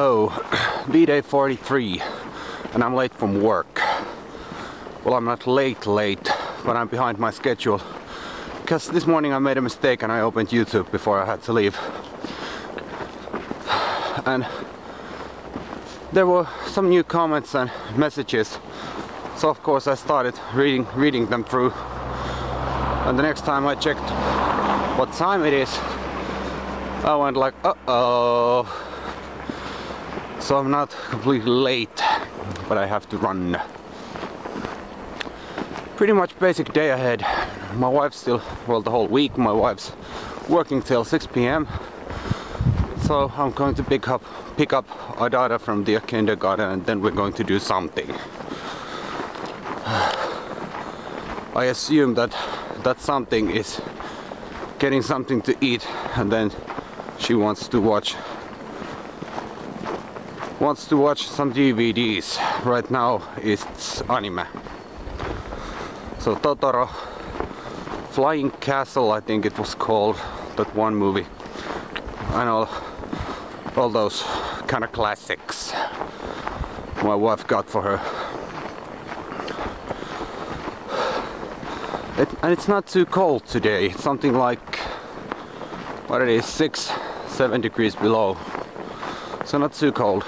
So, B-Day 43, and I'm late from work. Well, I'm not late, but I'm behind my schedule. Because this morning I made a mistake and I opened YouTube before I had to leave. And there were some new comments and messages. So of course I started reading them through. And the next time I checked what time it is, I went like, uh-oh. So I'm not completely late, but I have to run. Pretty much basic day ahead. My wife's still, well, the whole week my wife's working till 6 p.m. So I'm going to pick up our daughter from the kindergarten, and then we're going to do something. I assume that something is getting something to eat, and then she wants to watch some DVDs. Right now it's anime. So Totoro, Flying Castle, I think it was called, that one movie, and all those kind of classics my wife got for her. And it's not too cold today. It's something like, what it is, 6-7 degrees below, so not too cold.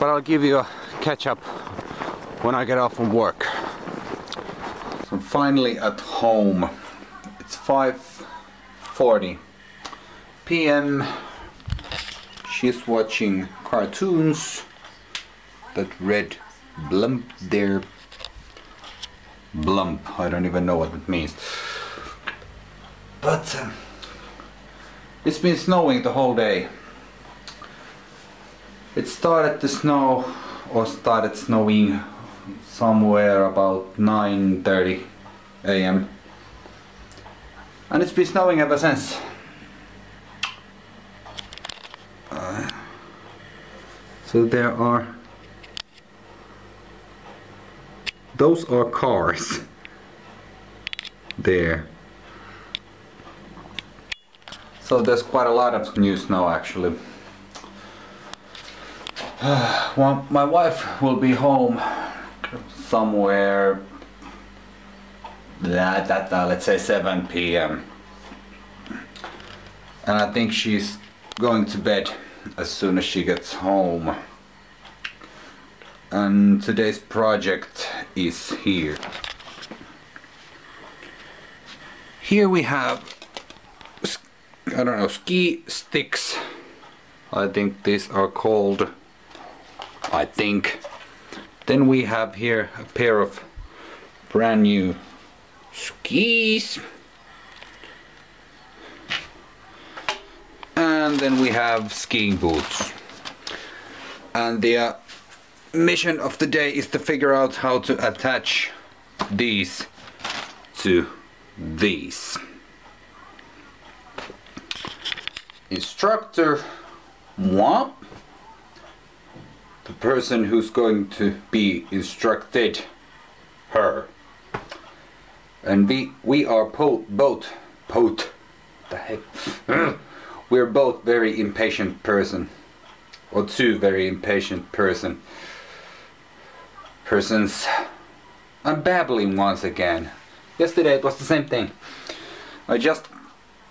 But I'll give you a catch up when I get off from work. So I'm finally at home. It's 5:40 p.m. She's watching cartoons. That red blump there. Blump, I don't even know what it means. But it's been snowing the whole day. It started to snow, or started snowing somewhere about 9:30 a.m. and it's been snowing ever since. So those are cars there. So there's quite a lot of new snow actually. Well, my wife will be home somewhere, let's say 7 p.m. and I think she's going to bed as soon as she gets home. And today's project is here. Here we have, I don't know, ski sticks. I think these are called, I think. Then we have here a pair of brand new skis. And then we have skiing boots. And the mission of the day is to figure out how to attach these to these. Instructor, moi. The person who's going to be instructed, her. And we are both the heck. We're both very impatient person, or two very impatient persons. I'm babbling once again. Yesterday it was the same thing. I just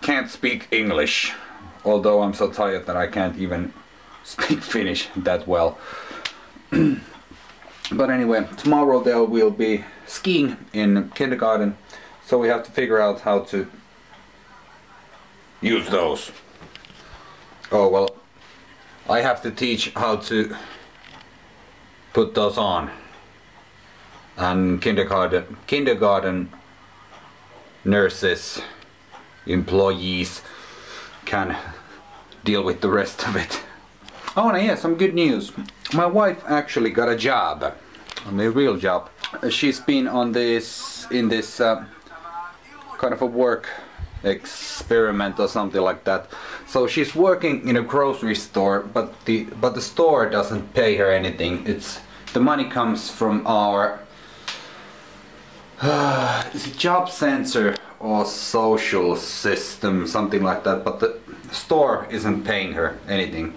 can't speak English, although I'm so tired that I can't even speak Finnish that well. But anyway, tomorrow there will be skiing in kindergarten, so we have to figure out how to use those. Oh well, I have to teach how to put those on, and kindergarten nurses, employees can deal with the rest of it. Oh, and yeah, some good news. My wife actually got a job, a real job. She's been in this kind of a work experiment or something like that. So she's working in a grocery store, but the store doesn't pay her anything. The money comes from our is it job center or social system, something like that, but the store isn't paying her anything.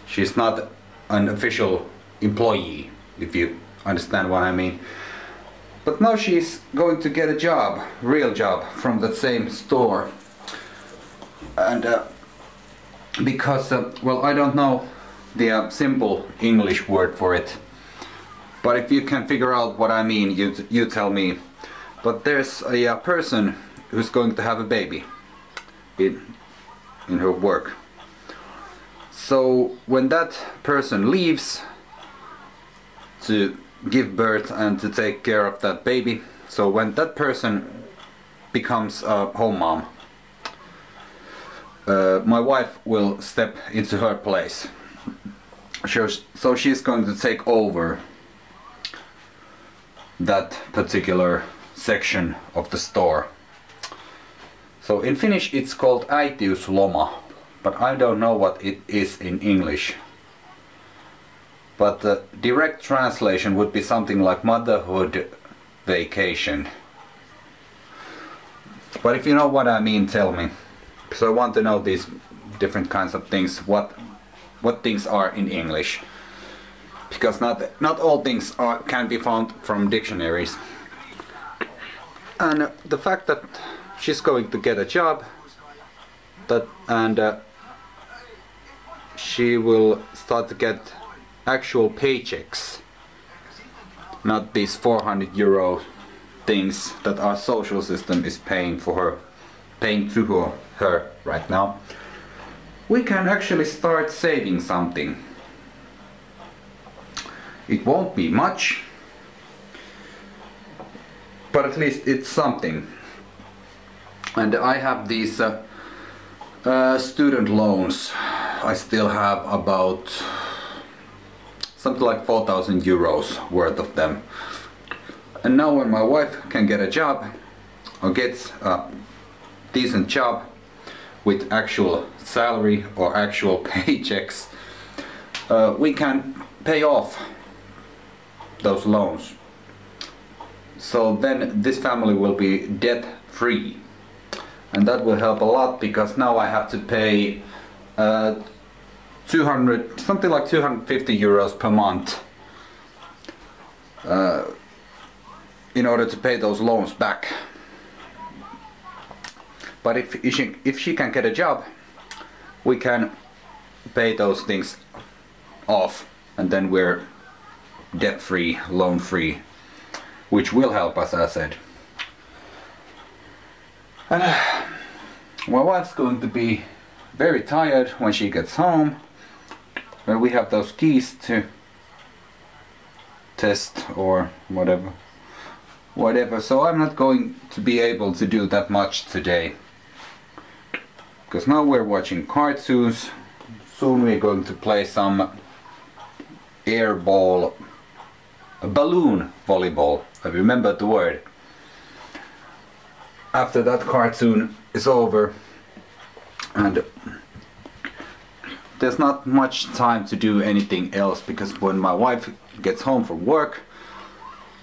She's not an official employee, if you understand what I mean. But now she's going to get a job, real job, from that same store. And because, well, I don't know the simple English word for it, but if you can figure out what I mean, you tell me. But there's a person who's going to have a baby in her work. So when that person leaves to give birth and to take care of that baby, so when that person becomes a home mom, my wife will step into her place. So she's going to take over that particular section of the store. So in Finnish it's called äitiysloma, but I don't know what it is in English. But the direct translation would be something like motherhood vacation. But if you know what I mean, tell me. So I want to know these different kinds of things, what things are in English. Because not all things can be found from dictionaries. And the fact that she's going to get a job, and she will start to get actual paychecks, not these 400 euro things that our social system is paying to her right now. We can actually start saving something. It won't be much, but at least it's something. And I have these student loans. I still have about something like 4,000 euros worth of them. And now when my wife can get a job, or gets a decent job with actual salary or actual paychecks, we can pay off those loans. So then this family will be debt free, and that will help a lot, because now I have to pay something like 250 euros per month in order to pay those loans back. But if she can get a job, we can pay those things off, and then we're debt free, loan free, which will help us, as I said. And my wife's going to be very tired when she gets home, when we have those keys to test or whatever. So I'm not going to be able to do that much today, because now we're watching cartoons. Soon we're going to play some balloon volleyball. I remember the word. After that cartoon is over, and there's not much time to do anything else, because when my wife gets home from work,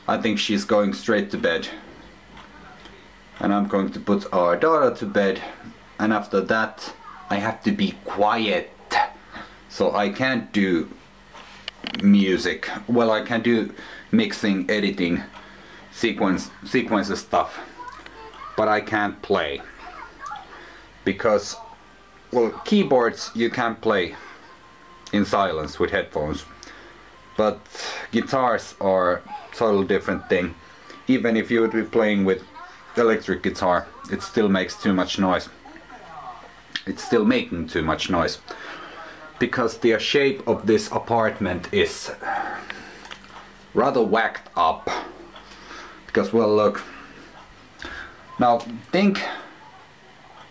I think she's going straight to bed, and I'm going to put our daughter to bed, and after that I have to be quiet, so I can't do music. Well, I can do mixing, editing, sequences stuff, but I can't play, because, well, keyboards you can't play in silence with headphones, but guitars are a totally different thing. Even if you would be playing with electric guitar, it still makes too much noise. It's still making too much noise, because the shape of this apartment is rather whacked up. Because, well, look, now think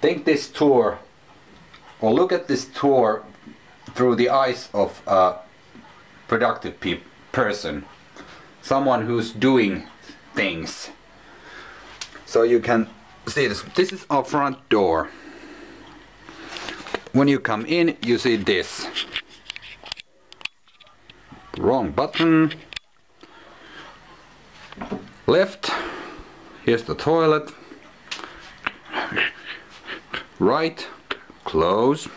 this tour, or look at this tour through the eyes of a productive person, someone who's doing things. So you can see this. This is our front door. When you come in, you see this. Wrong button. Left, here's the toilet. Right, close.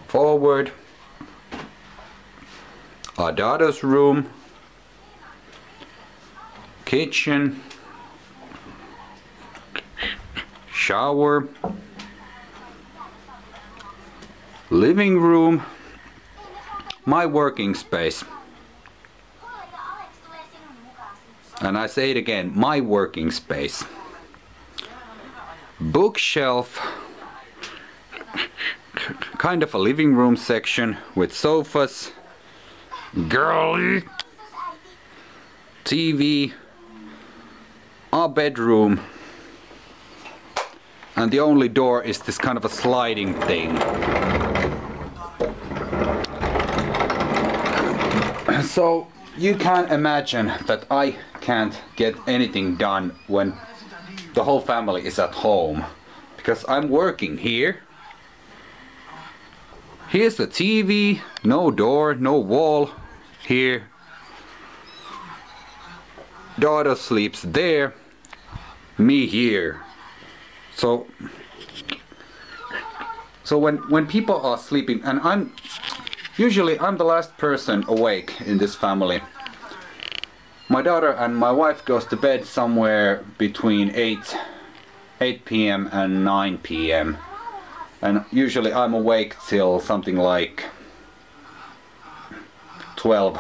Forward, our daughter's room, kitchen, shower, living room, my working space. And I say it again, my working space. Bookshelf, kind of a living room section with sofas, girly, TV, our bedroom, and the only door is this kind of a sliding thing. So you can imagine that I can't get anything done when the whole family is at home, because I'm working here. Here's the TV, no door, no wall here. Daughter sleeps there, me here. So when people are sleeping, and I'm the last person awake in this family. My daughter and my wife goes to bed somewhere between 8 p.m. and 9 p.m. and usually I'm awake till something like 12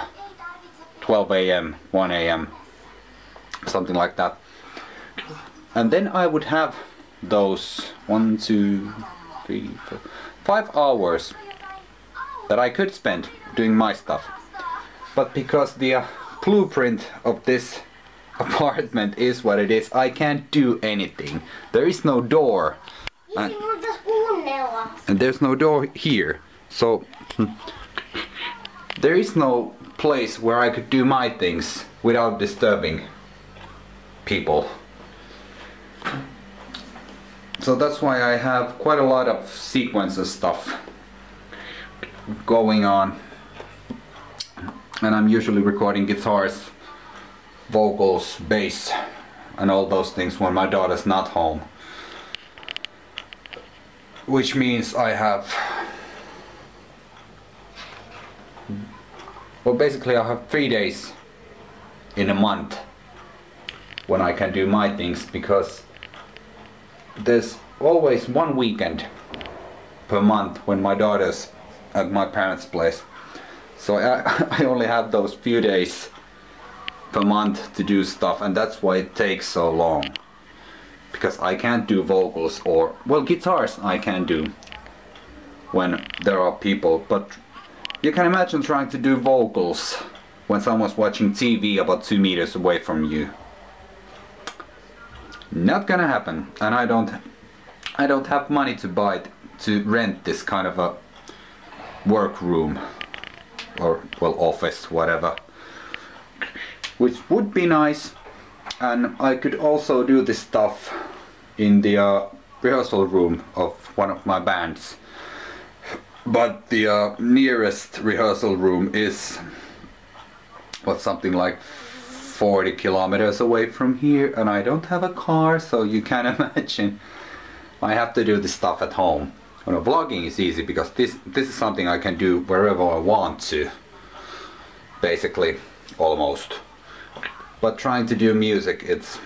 a.m., 1 a.m., something like that. And then I would have those 1, 2, 3, 4, 5 hours that I could spend doing my stuff. But because the blueprint of this apartment is what it is, I can't do anything. There is no door. And there's no door here. So there is no place where I could do my things without disturbing people. So that's why I have quite a lot of sequences stuff going on, and I'm usually recording guitars, vocals, bass, and all those things when my daughter's not home, which means I have, well, basically I have 3 days in a month when I can do my things, because there's always one weekend per month when my daughter's at my parents' place. So I only have those few days per month to do stuff, and that's why it takes so long. Because I can't do vocals or, well, guitars I can do when there are people, but you can imagine trying to do vocals when someone's watching TV about 2 meters away from you. Not gonna happen, and I don't have money to rent this kind of a workroom or, well, office, whatever, which would be nice. And I could also do this stuff in the rehearsal room of one of my bands, but the nearest rehearsal room is something like 40 kilometers away from here, and I don't have a car, so you can imagine I have to do this stuff at home. Well, vlogging is easy because this is something I can do wherever I want to, basically, almost. But trying to do music, it's...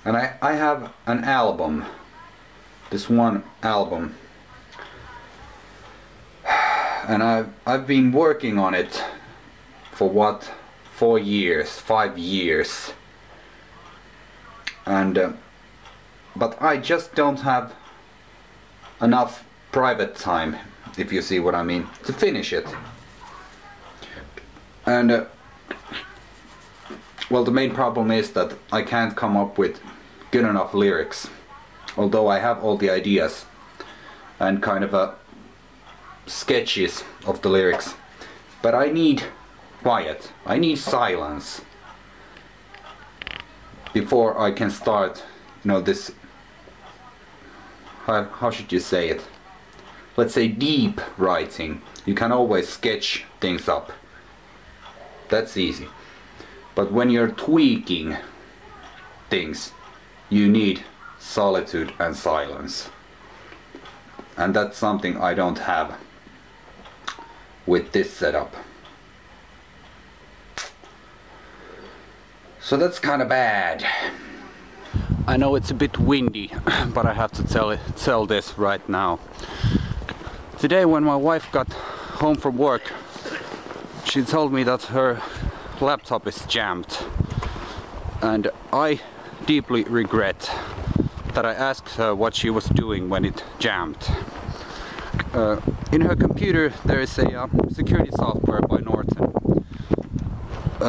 And I have an album, this one album, and I've been working on it for what, 4 years, 5 years, and but I just don't have enough private time, if you see what I mean, to finish it. And well, the main problem is that I can't come up with good enough lyrics, although I have all the ideas and kind of sketches of the lyrics. But I need quiet, I need silence before I can start, you know, this, how should you say it? Let's say deep writing. You can always sketch things up. That's easy. But when you're tweaking things, you need solitude and silence. And that's something I don't have. with this setup. So that's kind of bad. I know it's a bit windy, but I have to tell this right now. Today when my wife got home from work, she told me that her laptop is jammed, and I deeply regret that I asked her what she was doing when it jammed. In her computer there is a security software by Norton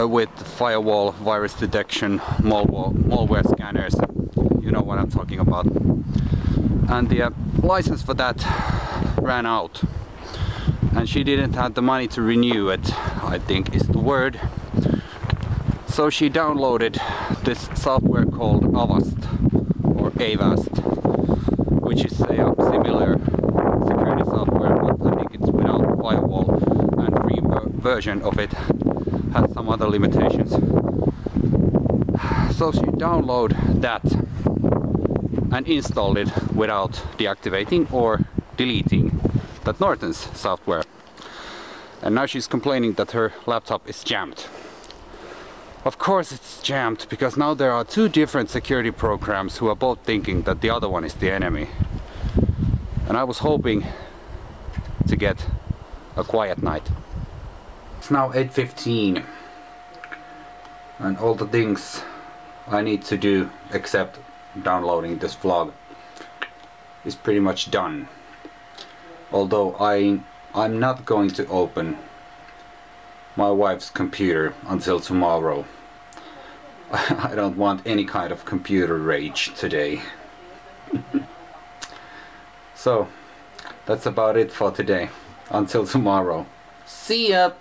with firewall, virus detection, malware scanners. You know what I'm talking about. And the license for that ran out, and she didn't have the money to renew it, I think is the word. So she downloaded this software called Avast, or Avast, which is a similar security software, but I think it's without firewall, and free version of it has some other limitations. So she downloaded that and installed it without deactivating or deleting that Norton's software. And now she's complaining that her laptop is jammed. Of course it's jammed, because now there are two different security programs who are both thinking that the other one is the enemy. And I was hoping to get a quiet night. It's now 8:15, and all the things I need to do except downloading this vlog is pretty much done. Although I'm not going to open my wife's computer until tomorrow. I don't want any kind of computer rage today. So that's about it for today. Until tomorrow. See ya!